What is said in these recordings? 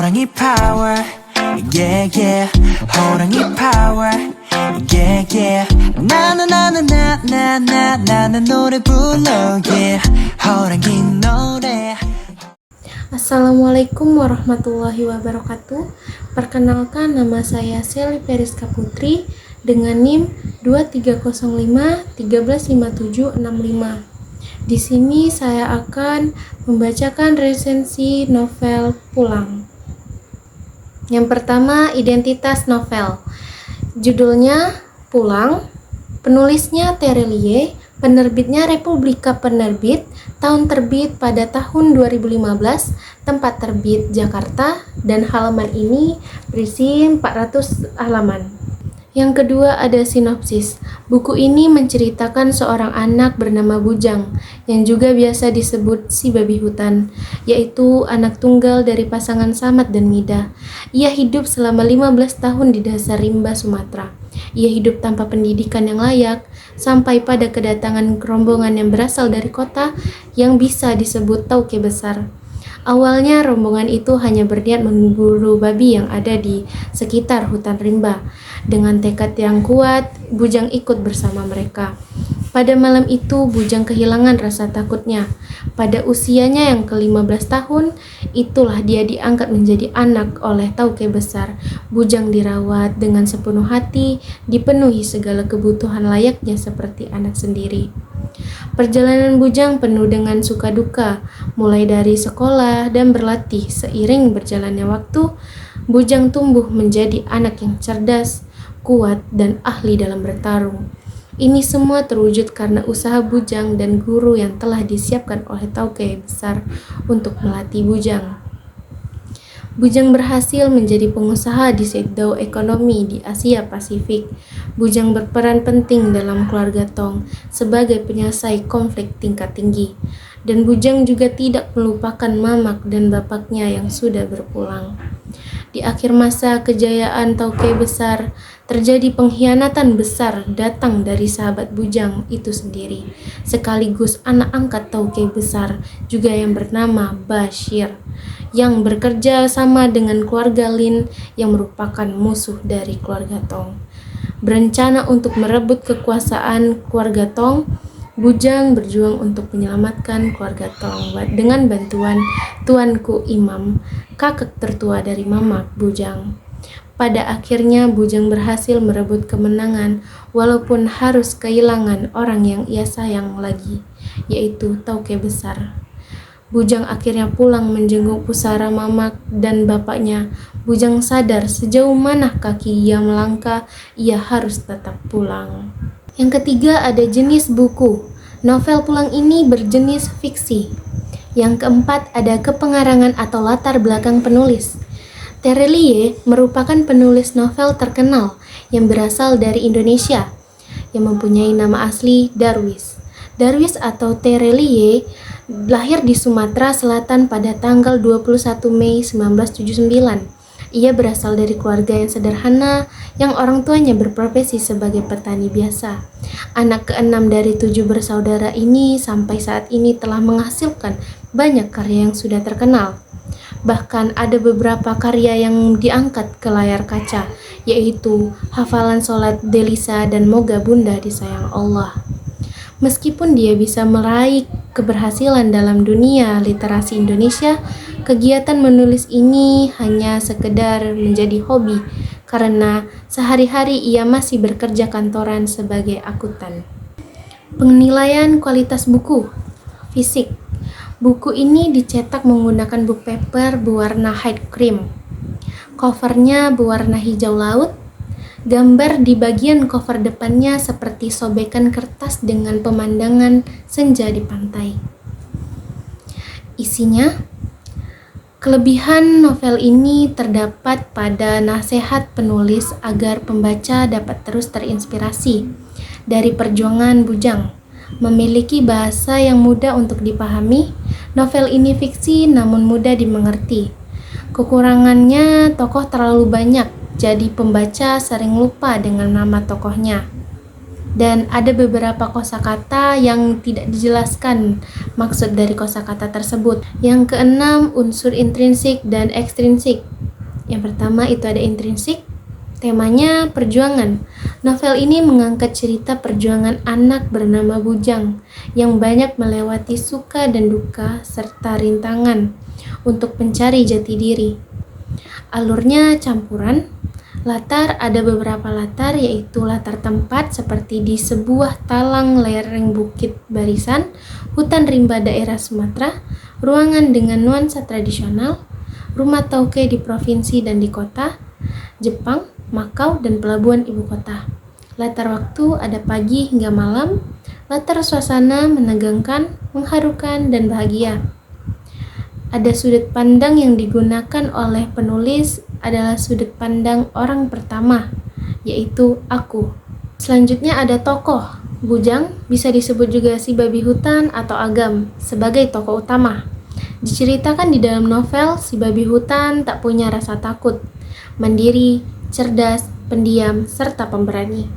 호랑이 power yeah yeah 호랑이 power yeah yeah 나는 노래 불러 yeah 호랑이 노래. Assalamualaikum warahmatullahi wabarakatuh. Perkenalkan, nama saya Sally Periska Putri dengan NIM 2305135765. Di sini saya akan membacakan resensi novel Pulang. Yang pertama, identitas novel. Judulnya Pulang, penulisnya Terelie, penerbitnya Republika Penerbit, tahun terbit pada tahun 2015, tempat terbit Jakarta, dan halaman ini berisi 400 halaman. Yang kedua ada sinopsis. Buku ini menceritakan seorang anak bernama Bujang, yang juga biasa disebut si babi hutan, yaitu anak tunggal dari pasangan Samad dan Mida. Ia hidup selama 15 tahun di dasar rimba Sumatera. Ia hidup tanpa pendidikan yang layak, sampai pada kedatangan rombongan yang berasal dari kota yang bisa disebut Tauke Besar. Awalnya rombongan itu hanya berniat memburu babi yang ada di sekitar hutan rimba. Dengan tekad yang kuat, Bujang ikut bersama mereka. Pada malam itu, Bujang kehilangan rasa takutnya. Pada usianya yang ke-15 tahun, itulah dia diangkat menjadi anak oleh Tauke Besar. Bujang dirawat dengan sepenuh hati, dipenuhi segala kebutuhan layaknya seperti anak sendiri. Perjalanan Bujang penuh dengan suka duka, mulai dari sekolah dan berlatih. Seiring berjalannya waktu, Bujang tumbuh menjadi anak yang cerdas, kuat, dan ahli dalam bertarung. Ini semua terwujud karena usaha Bujang dan guru yang telah disiapkan oleh Tauke Besar untuk melatih Bujang. Bujang berhasil menjadi pengusaha di sektor ekonomi di Asia Pasifik. Bujang berperan penting dalam keluarga Tong sebagai penyelesai konflik tingkat tinggi. Dan Bujang juga tidak melupakan mamak dan bapaknya yang sudah berpulang. Di akhir masa kejayaan Tauke Besar, terjadi pengkhianatan besar datang dari sahabat Bujang itu sendiri, sekaligus anak angkat Tauke Besar juga yang bernama Bashir, yang bekerja sama dengan keluarga Lin yang merupakan musuh dari keluarga Tong. Berencana untuk merebut kekuasaan keluarga Tong, Bujang berjuang untuk menyelamatkan keluarga Tong dengan bantuan Tuanku Imam, kakek tertua dari mamak Bujang. Pada akhirnya Bujang berhasil merebut kemenangan walaupun harus kehilangan orang yang ia sayang lagi, yaitu Tauke Besar. Bujang akhirnya pulang menjenguk pusara mamak dan bapaknya. Bujang sadar sejauh mana kaki ia melangkah, ia harus tetap pulang. Yang ketiga ada jenis buku. Novel Pulang ini berjenis fiksi. Yang keempat ada kepengarangan atau latar belakang penulis. Terelie merupakan penulis novel terkenal yang berasal dari Indonesia, yang mempunyai nama asli Darwis. Darwis atau Terelie lahir di Sumatera Selatan pada tanggal 21 Mei 1979. Ia berasal dari keluarga yang sederhana, yang orang tuanya berprofesi sebagai petani biasa. Anak keenam dari 7 bersaudara ini sampai saat ini telah menghasilkan banyak karya yang sudah terkenal. Bahkan ada beberapa karya yang diangkat ke layar kaca, yaitu Hafalan Sholat Delisa dan Moga Bunda Disayang Allah. Meskipun dia bisa meraih keberhasilan dalam dunia literasi Indonesia, kegiatan menulis ini hanya sekedar menjadi hobi karena sehari-hari ia masih bekerja kantoran sebagai akuntan. Penilaian kualitas buku. Fisik. Buku ini dicetak menggunakan book paper berwarna white cream. Covernya berwarna hijau laut. Gambar di bagian cover depannya seperti sobekan kertas dengan pemandangan senja di pantai. Isinya, kelebihan novel ini terdapat pada nasihat penulis agar pembaca dapat terus terinspirasi dari perjuangan Bujang. Memiliki bahasa yang mudah untuk dipahami, novel ini fiksi namun mudah dimengerti. Kekurangannya, tokoh terlalu banyak, jadi pembaca sering lupa dengan nama tokohnya. Dan ada beberapa kosakata yang tidak dijelaskan maksud dari kosakata tersebut. Yang keenam, unsur intrinsik dan ekstrinsik. Yang pertama itu ada intrinsik, temanya perjuangan. Novel ini mengangkat cerita perjuangan anak bernama Bujang yang banyak melewati suka dan duka serta rintangan untuk mencari jati diri. Alurnya campuran. Latar ada beberapa latar, yaitu latar tempat seperti di sebuah talang lereng bukit barisan, hutan rimba daerah Sumatera, ruangan dengan nuansa tradisional, rumah tauke di provinsi dan di kota, Jepang, Makau, dan pelabuhan ibu kota. Latar waktu ada pagi hingga malam, latar suasana menegangkan, mengharukan, dan bahagia. Ada sudut pandang yang digunakan oleh penulis adalah sudut pandang orang pertama, yaitu aku. Selanjutnya ada tokoh. Bujang bisa disebut juga si babi hutan atau Agam sebagai tokoh utama. Diceritakan di dalam novel, si babi hutan tak punya rasa takut, mandiri, cerdas, pendiam, serta pemberani.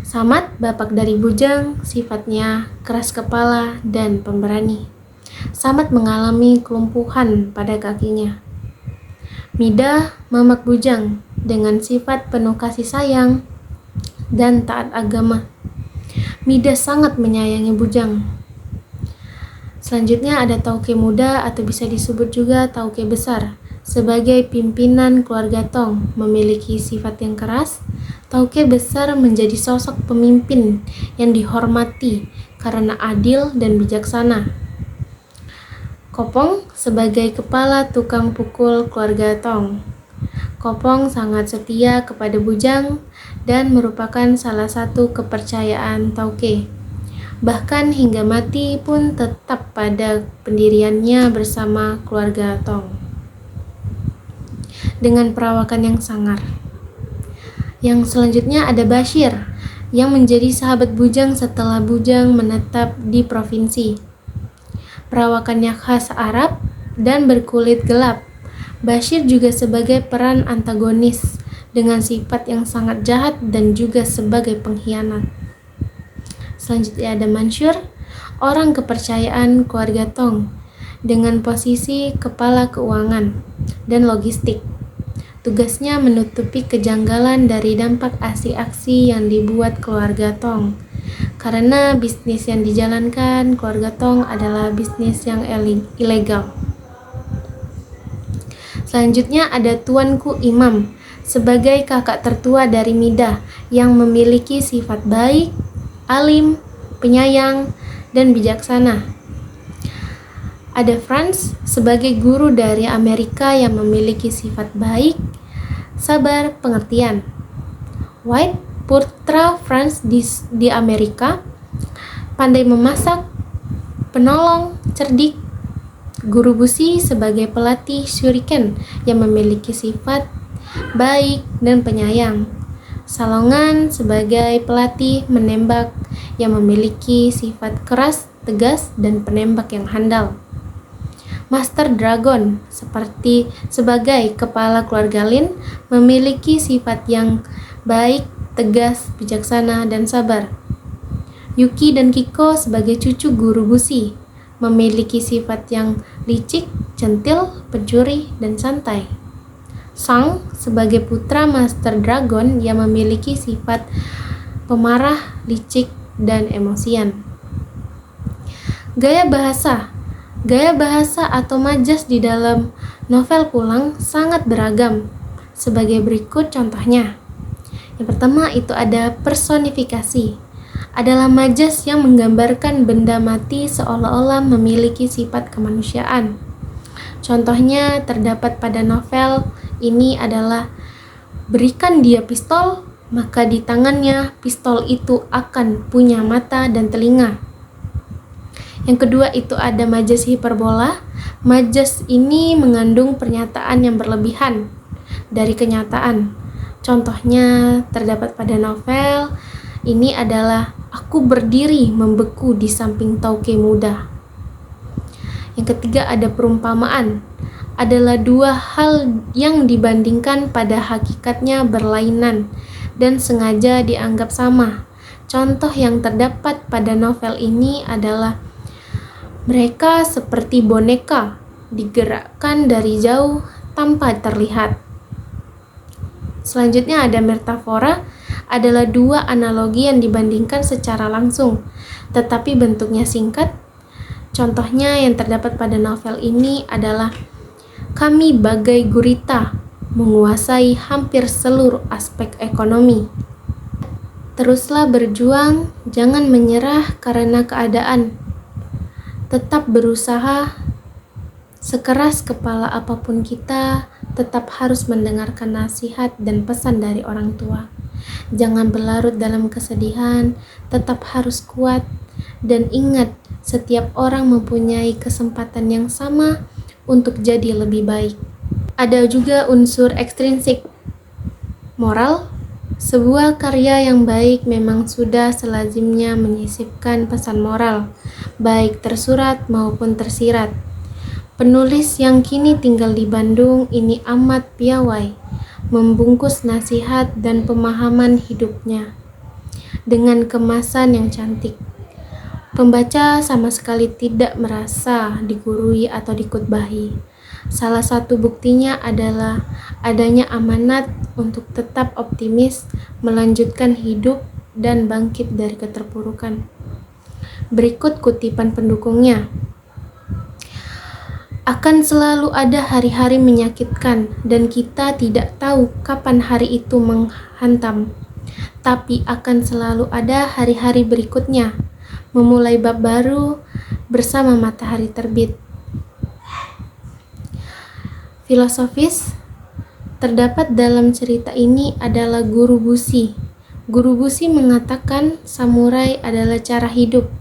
Samad, bapak dari Bujang, sifatnya keras kepala dan pemberani. Samad mengalami kelumpuhan pada kakinya. Mida, mamak Bujang, dengan sifat penuh kasih sayang dan taat agama. Mida sangat menyayangi Bujang. Selanjutnya ada Tauke muda atau bisa disebut juga Tauke besar. Sebagai pimpinan keluarga Tong, memiliki sifat yang keras, Tauke besar menjadi sosok pemimpin yang dihormati karena adil dan bijaksana. Kopong sebagai kepala tukang pukul keluarga Tong. Kopong sangat setia kepada Bujang dan merupakan salah satu kepercayaan Tauke. Bahkan hingga mati pun tetap pada pendiriannya bersama keluarga Tong. Dengan perawakan yang sangar. Yang selanjutnya ada Bashir, yang menjadi sahabat Bujang setelah Bujang menetap di provinsi. Perawakannya khas Arab dan berkulit gelap. Bashir juga sebagai peran antagonis dengan sifat yang sangat jahat dan juga sebagai pengkhianat. Selanjutnya ada Mansur, orang kepercayaan keluarga Tong dengan posisi kepala keuangan dan logistik. Tugasnya menutupi kejanggalan dari dampak aksi-aksi yang dibuat keluarga Tong. Karena bisnis yang dijalankan keluarga Tong adalah bisnis yang ilegal. Selanjutnya ada Tuanku Imam sebagai kakak tertua dari Mida yang memiliki sifat baik, alim, penyayang, dan bijaksana. Ada Franz sebagai guru dari Amerika yang memiliki sifat baik, sabar, pengertian. White, putra Franz di Amerika, pandai memasak, penolong, cerdik. Guru Busi sebagai pelatih shuriken yang memiliki sifat baik dan penyayang. Salongan sebagai pelatih menembak yang memiliki sifat keras, tegas, dan penembak yang handal. Master Dragon sebagai kepala keluarga Lin memiliki sifat yang baik, tegas, bijaksana, dan sabar. Yuki dan Kiko sebagai cucu guru Busi memiliki sifat yang licik, centil, pencuri, dan santai. Sang sebagai putra Master Dragon yang memiliki sifat pemarah, licik, dan emosian. Gaya bahasa atau majas di dalam novel Pulang sangat beragam. Sebagai berikut contohnya. Yang pertama itu ada personifikasi. Adalah majas yang menggambarkan benda mati seolah-olah memiliki sifat kemanusiaan. Contohnya terdapat pada novel ini adalah berikan dia pistol, maka di tangannya pistol itu akan punya mata dan telinga. Yang kedua itu ada majas hiperbola. Majas ini mengandung pernyataan yang berlebihan dari kenyataan. Contohnya terdapat pada novel ini adalah aku berdiri membeku di samping Tauke muda. Yang ketiga ada perumpamaan. Adalah dua hal yang dibandingkan pada hakikatnya berlainan dan sengaja dianggap sama. Contoh yang terdapat pada novel ini adalah mereka seperti boneka, digerakkan dari jauh tanpa terlihat. Selanjutnya ada metafora, adalah dua analogi yang dibandingkan secara langsung, tetapi bentuknya singkat. Contohnya yang terdapat pada novel ini adalah kami bagai gurita, menguasai hampir seluruh aspek ekonomi. Teruslah berjuang, jangan menyerah karena keadaan. Tetap berusaha, sekeras kepala apapun kita, tetap harus mendengarkan nasihat dan pesan dari orang tua. Jangan berlarut dalam kesedihan, tetap harus kuat, dan ingat, setiap orang mempunyai kesempatan yang sama untuk jadi lebih baik. Ada juga unsur ekstrinsik. Moral, sebuah karya yang baik memang sudah selazimnya menyisipkan pesan moral, baik tersurat maupun tersirat. Penulis yang kini tinggal di Bandung ini amat piawai membungkus nasihat dan pemahaman hidupnya dengan kemasan yang cantik. Pembaca sama sekali tidak merasa digurui atau dikutbahi. Salah satu buktinya adalah adanya amanat untuk tetap optimis, melanjutkan hidup, dan bangkit dari keterpurukan. Berikut kutipan pendukungnya. Akan selalu ada hari-hari menyakitkan, dan kita tidak tahu kapan hari itu menghantam. Tapi akan selalu ada hari-hari berikutnya, memulai bab baru bersama matahari terbit. Filosofis terdapat dalam cerita ini adalah guru busi. Guru busi mengatakan samurai adalah cara hidup.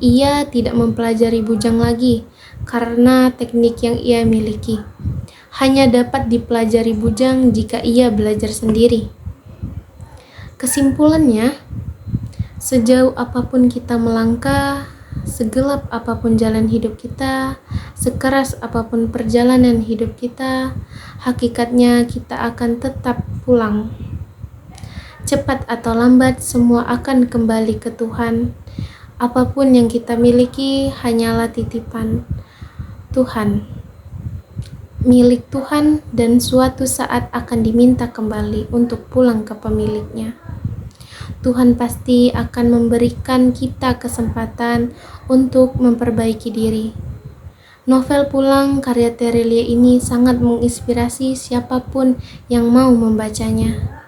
Ia tidak mempelajari bujang lagi karena teknik yang ia miliki hanya dapat dipelajari bujang jika ia belajar sendiri. Kesimpulannya, sejauh apapun kita melangkah, segelap apapun jalan hidup kita, sekeras apapun perjalanan hidup kita, hakikatnya kita akan tetap pulang. Cepat atau lambat, semua akan kembali ke Tuhan. Apapun yang kita miliki hanyalah titipan Tuhan, milik Tuhan, dan suatu saat akan diminta kembali untuk pulang ke pemiliknya. Tuhan pasti akan memberikan kita kesempatan untuk memperbaiki diri. Novel Pulang karya Terelie ini sangat menginspirasi siapapun yang mau membacanya.